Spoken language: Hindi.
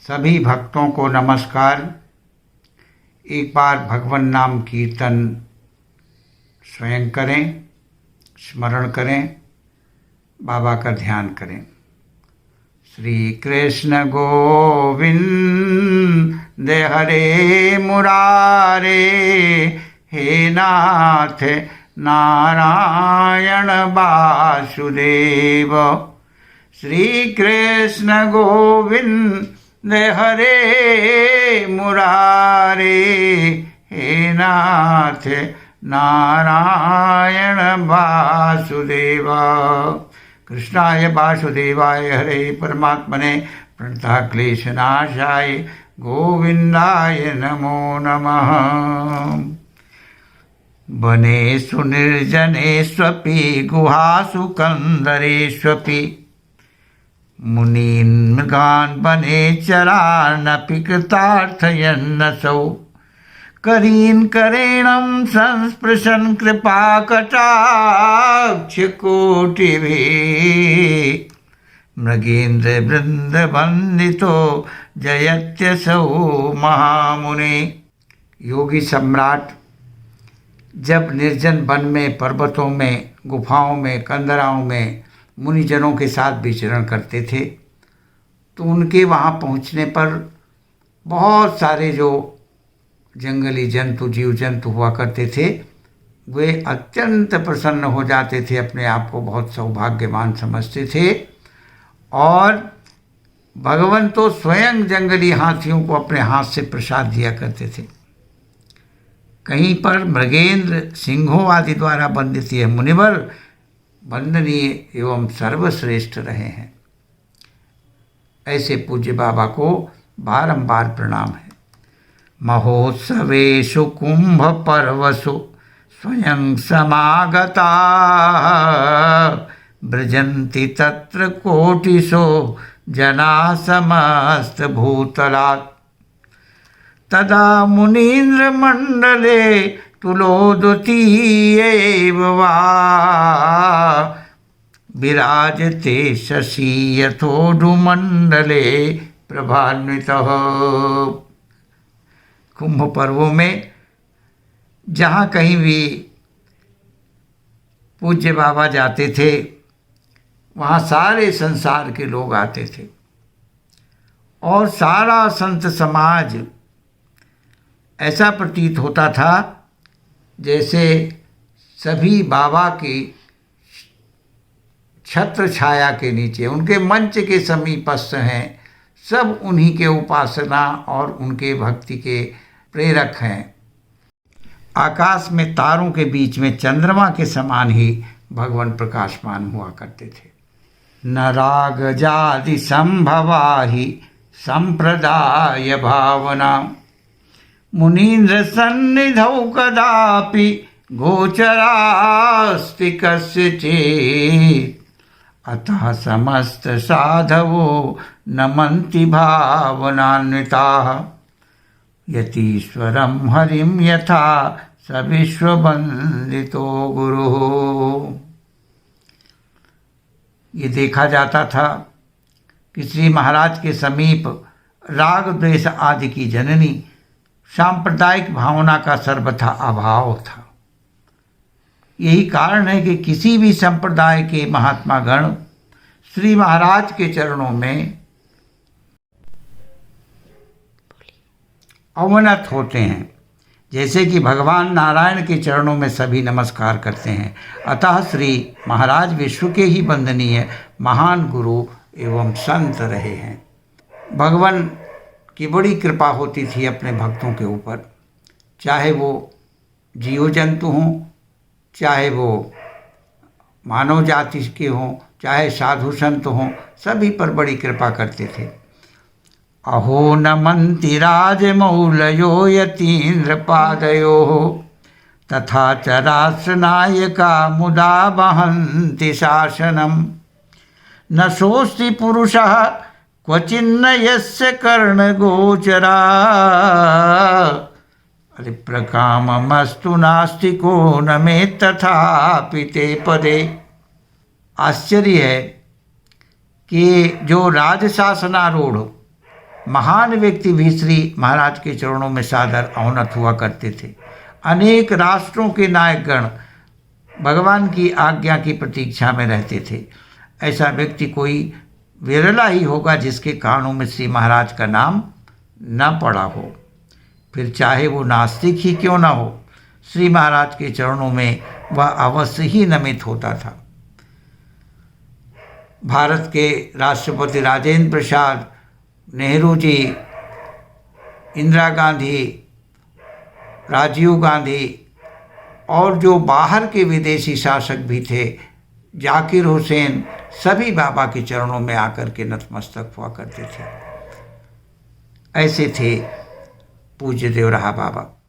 सभी भक्तों को नमस्कार। एक बार भगवान नाम कीर्तन स्वयं करें, स्मरण करें, बाबा का ध्यान करें। श्री कृष्ण गोविंद हरे मुरारे, हे नाथ नारायण वासुदेव। श्री कृष्ण गोविंद हरे मुरारे, हे नाथ नारायण वासुदेव। कृष्णाय वासुदेवाय हरे परमात्मने प्रणतः क्लेशनाशाय गोविंदाय नमो नमः। वनेषु निर्जनेष्वपि गुहासु कन्दरेष्वपि मुनीन् मृगान् वनेचरानपि कृतार्थयन्नसौ। करीन् करेणं संस्पृशन् कृपाकटाक्षकोटिभिः मृगेन्द्रवृन्दवन्दितो जयत्यसौ महामुने। योगी सम्राट जब निर्जन वन में, पर्वतों में, गुफाओं में, कंदराओं में मुनिजनों के साथ विचरण करते थे तो उनके वहाँ पहुँचने पर बहुत सारे जो जंगली जंतु, जीव जंतु हुआ करते थे, वे अत्यंत प्रसन्न हो जाते थे, अपने आप को बहुत सौभाग्यवान समझते थे। और भगवान तो स्वयं जंगली हाथियों को अपने हाथ से प्रसाद दिया करते थे। कहीं पर मृगेंद्र, सिंहों आदि द्वारा वंदित यह मुनिवर वंदनीय एवं सर्वश्रेष्ठ रहे हैं। ऐसे पूज्य बाबा को बारंबार प्रणाम है। महोत्सवेषु कुंभ पर्वसु स्वयं समागता ब्रजन्ति तत्र कोटिशो जना समस्त भूतलात्। तदा मुनीन्द्र मंडले तुलोदतीयैव वा विराजते शशि यथोडुमण्डले प्रभान्वितः। कुंभ पर्वों में जहाँ कहीं भी पूज्य बाबा जाते थे वहाँ सारे संसार के लोग आते थे और सारा संत समाज ऐसा प्रतीत होता था जैसे सभी बाबा की छत्र छाया के नीचे, उनके मंच के समीपस्थ हैं, सब उन्हीं के उपासना और उनके भक्ति के प्रेरक हैं। आकाश में तारों के बीच में चंद्रमा के समान ही भगवान प्रकाशमान हुआ करते थे। न राग जाति संभवा ही संप्रदाय भावना मुनीन्द्र सन्निधौ कदापि गोचरास्ति कस्यचित्। अतः समस्त साधवो नमन्ति भावनान्विताः यतीश्वरं हरिं यथा स विश्ववन्दितो गुरुः। ये देखा जाता था कि श्री महाराज के समीप राग द्वेष आदि की जननी सांप्रदायिक भावना का सर्वथा अभाव था। यही कारण है कि किसी भी संप्रदाय के महात्मा गण श्री महाराज के चरणों में अवनत होते हैं, जैसे कि भगवान नारायण के चरणों में सभी नमस्कार करते हैं। अतः श्री महाराज विश्व के ही वंदनीय महान गुरु एवं संत रहे हैं। भगवान की बड़ी कृपा होती थी अपने भक्तों के ऊपर, चाहे वो जीव जंतु हों, चाहे वो मानव जाति के हों, चाहे साधु संत हों, सभी पर बड़ी कृपा करते थे। अहो नमन्ति राजमौलयो यतीन्द्र पादयोः तथा च राष्ट्रनायका मुदा वहन्ति शासनम्। न सोऽस्ति पुरुषः क्वचिन्न यस्य कर्णगोचरा प्रकाममस्तु नास्तिको न मे तथापि ते पदे। आश्चर्य है कि जो राजशासनारूढ़ महान व्यक्ति भी श्री महाराज के चरणों में सादर अवनत हुआ करते थे। अनेक राष्ट्रों के नायकगण भगवान की आज्ञा की प्रतीक्षा में रहते थे। ऐसा व्यक्ति कोई विरला ही होगा जिसके कानों में श्री महाराज का नाम न पड़ा हो, फिर चाहे वो नास्तिक ही क्यों न हो। श्री महाराज के चरणों में वह अवश्य ही नमित होता था। भारत के राष्ट्रपति राजेंद्र प्रसाद, नेहरू जी, इंदिरा गांधी, राजीव गांधी और जो बाहर के विदेशी शासक भी थे, जाकिर हुसैन, सभी बाबा के चरणों में आकर के नतमस्तक हुआ करते थे। ऐसे थे पूज्य देवराहा बाबा।